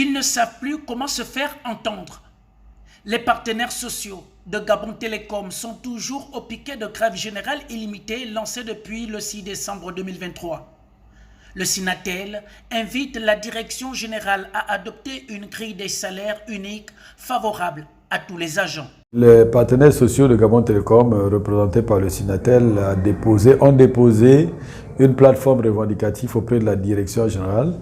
Ils ne savent plus comment se faire entendre. Les partenaires sociaux de Gabon Télécom sont toujours au piquet de grève générale illimitée lancée depuis le 6 décembre 2023. Le Sinatel invite la direction générale à adopter une grille des salaires unique favorable à tous les agents. Les partenaires sociaux de Gabon Télécom, représentés par le Sinatel, ont déposé une plateforme revendicative auprès de la direction générale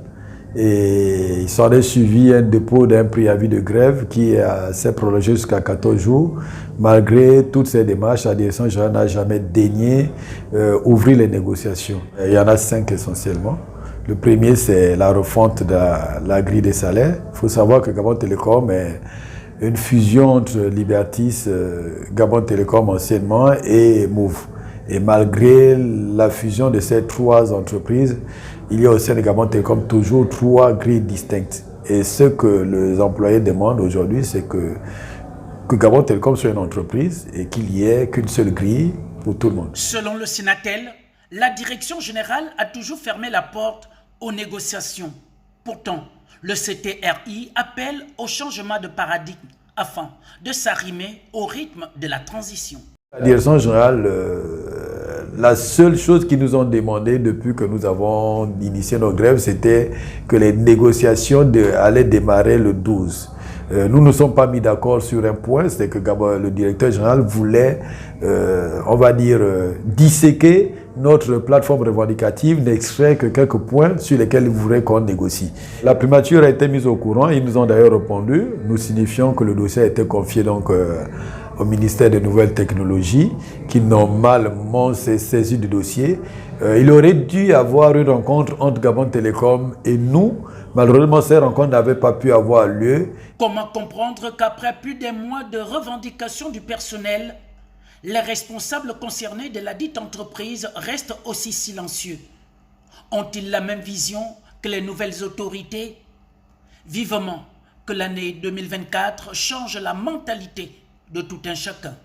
et il s'en est suivi un dépôt d'un préavis de grève qui s'est prolongé jusqu'à 14 jours. Malgré toutes ces démarches, la direction générale n'a jamais daigné ouvrir les négociations. Il y en a 5 essentiellement. Le premier, c'est la refonte de la grille des salaires. Il faut savoir que Gabon Télécom est une fusion entre Libertis, Gabon Télécom anciennement et Move. Et malgré la fusion de ces 3 entreprises, il y a au sein de Gabon Télécom toujours 3 grilles distinctes. Et ce que les employés demandent aujourd'hui, c'est que Gabon Télécom soit une entreprise et qu'il n'y ait qu'une seule grille pour tout le monde. Selon le Sinatel, la direction générale a toujours fermé la porte aux négociations. Pourtant, le CTRI appelle au changement de paradigme afin de s'arrimer au rythme de la transition. La direction générale, la seule chose qu'ils nous ont demandé depuis que nous avons initié nos grèves, c'était que les négociations allaient démarrer le 12. Nous ne nous sommes pas mis d'accord sur un point, c'est que le directeur général voulait, on va dire, disséquer notre plateforme revendicative, n'extrait que quelques points sur lesquels ils voudraient qu'on négocie. La primature a été mise au courant, ils nous ont d'ailleurs répondu, nous signifions que le dossier a été confié donc au ministère des Nouvelles Technologies, qui normalement s'est saisi du dossier. Il aurait dû y avoir une rencontre entre Gabon Télécom et nous. Malheureusement, ces rencontres n'avaient pas pu avoir lieu. Comment comprendre qu'après plus d'un mois de revendication du personnel, les responsables concernés de la dite entreprise restent aussi silencieux? Ont-ils la même vision que les nouvelles autorités? Vivement que l'année 2024 change la mentalité de tout un chacun.